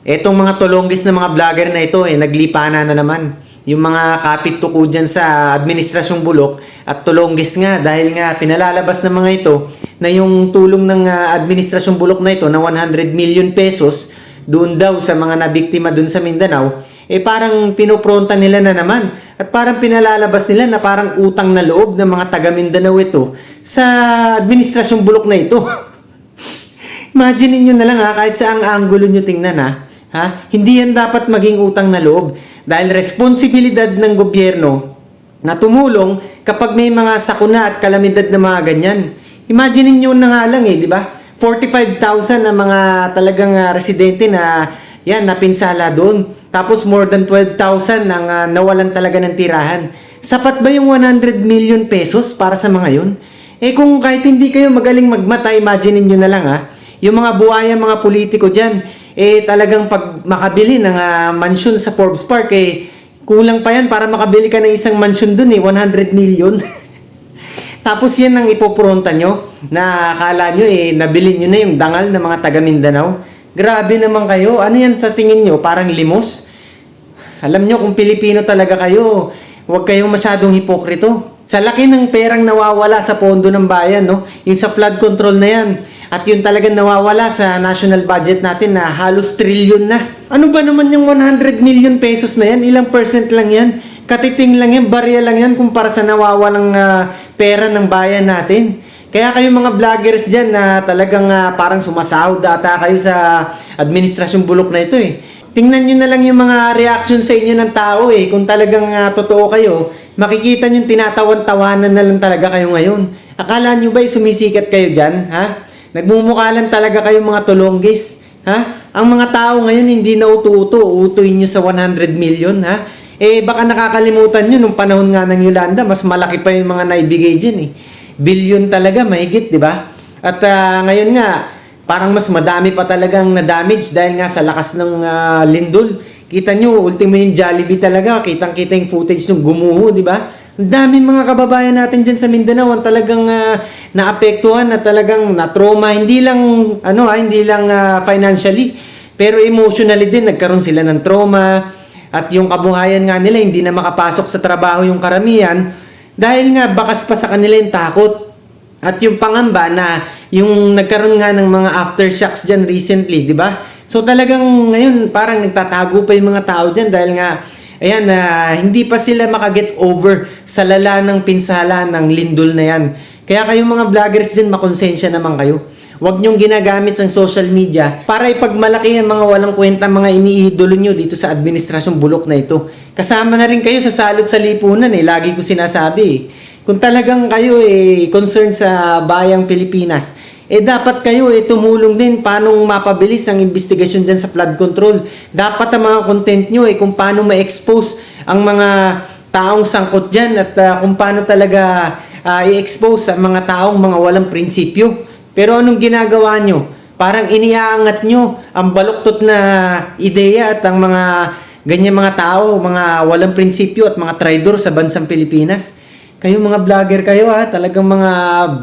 Etong mga tulonggis na mga vlogger na ito naglipana na naman. Yung mga kapit tuko dyan sa Administrasyong Bulok at tulonggis nga dahil nga pinalalabas ng mga ito na yung tulong ng Administrasyong Bulok na ito na 100 million pesos doon daw sa mga nabiktima doon sa Mindanao, parang pinopronta nila na naman at parang pinalalabas nila na parang utang na loob ng mga taga Mindanao ito sa Administrasyong Bulok na ito. Imagine niyo na lang kahit saang anggulo nyo tingnan hindi yan dapat maging utang na loob dahil responsibilidad ng gobyerno na tumulong kapag may mga sakuna at kalamidad na mga ganyan. Imagine niyo na nga lang di ba? 45,000 na mga talagang residente na yan napinsala doon. Tapos more than 12,000 ang nawalan talaga ng tirahan. Sapat ba yung 100 million pesos para sa mga yun? Kung kahit hindi kayo magaling magmata, imagine niyo na lang yung mga buhaya, mga politiko dyan, talagang pag makabili ng mansyon sa Forbes Park, kulang pa yan para makabili ka ng isang mansyon dun 100 million. Tapos yan ang ipopronta nyo, na akala nyo nabili nyo na yung dangal ng mga taga Mindanao. Grabe naman kayo, ano yan sa tingin nyo? Parang limos? Alam nyo kung Pilipino talaga kayo, huwag kayong masyadong hipokrito. Sa laki ng perang nawawala sa pondo ng bayan, yung sa flood control na yan, at yun talagang nawawala sa national budget natin na halos trilyon na. Ano ba naman yung 100 million pesos na yan? Ilang percent lang yan? Katiting lang yan, barya lang yan kumpara sa nawawalang pera ng bayan natin. Kaya kayo mga vloggers dyan na talagang parang sumasahod ata kayo sa Administrasyong Bulok na ito Tingnan nyo na lang yung mga reaction sa inyo ng tao Kung talagang totoo kayo, makikita nyo tinatawan-tawanan na lang talaga kayo ngayon. Akala nyo ba sumisikat kayo dyan? Nagmumukha lang talaga kayong mga tulonggis. Ang mga tao ngayon hindi na uto-uto. Utuin nyo sa 100 million. Baka nakakalimutan nyo nung panahon nga ng Yolanda, mas malaki pa yung mga naibigay dyan Billion talaga, mahigit, di ba? At ngayon nga, parang mas madami pa talagang na-damage dahil nga sa lakas ng lindol. Kita nyo, ultimo yung Jollibee talaga. Kitang-kita yung footage nung gumuho, di ba? Ang daming mga kababayan natin dyan sa Mindanao ang talagang naapektuhan na talagang na-trauma. Hindi lang, financially, pero emotionally din. Nagkaroon sila ng trauma. At yung kabuhayan nga nila, hindi na makapasok sa trabaho yung karamihan. Dahil nga, bakas pa sa kanila yung takot. At yung pangamba na yung nagkaroon nga ng mga aftershocks dyan recently, di ba? So talagang ngayon, parang nagtatago pa yung mga tao dyan dahil nga, hindi pa sila makaget over sa lala ng pinsala ng lindol na yan. Kaya kayong mga vloggers dyan, makonsensya naman kayo. Huwag nyong ginagamit sa social media para ipagmalaki ang mga walang kwenta, mga iniidolo nyo dito sa Administrasyong Bulok na ito. Kasama na rin kayo sa salot sa lipunan lagi ko sinasabi Kung talagang kayo concerned sa bayang Pilipinas, dapat kayo tumulong din paano mapabilis ang investigasyon dyan sa flood control. Dapat ang mga content nyo kung paano ma-expose ang mga taong sangkot dyan at kung paano talaga i-expose ang mga taong mga walang prinsipyo. Pero anong ginagawa nyo? Parang iniaangat nyo ang baluktot na ideya at ang mga ganyan mga tao, mga walang prinsipyo at mga traidor sa bansang Pilipinas. Kayo mga vlogger kayo talagang mga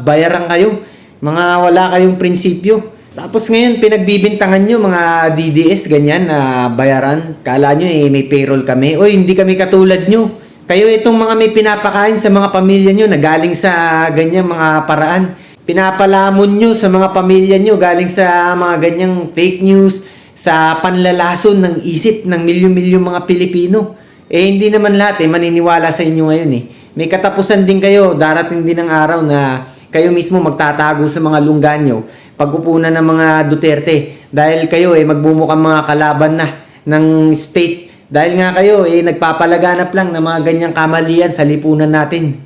bayarang kayo. Mga wala kayong prinsipyo. Tapos ngayon, pinagbibintangan nyo mga DDS, ganyan, na bayaran. Kala nyo may payroll kami. Hindi kami katulad nyo. Kayo itong mga may pinapakain sa mga pamilya nyo na galing sa ganyang mga paraan. Pinapalamon nyo sa mga pamilya nyo galing sa mga ganyang fake news, sa panlalason ng isip ng milyon-milyong mga Pilipino. Hindi naman lahat maniniwala sa inyo ngayon May katapusan din kayo, darating din ang araw na kayo mismo magtatago sa mga lungga nyo pag-upunan ng mga Duterte dahil kayo magbumukhang mga kalaban na ng state dahil nga kayo nagpapalaganap lang ng mga ganyang kamalian sa lipunan natin.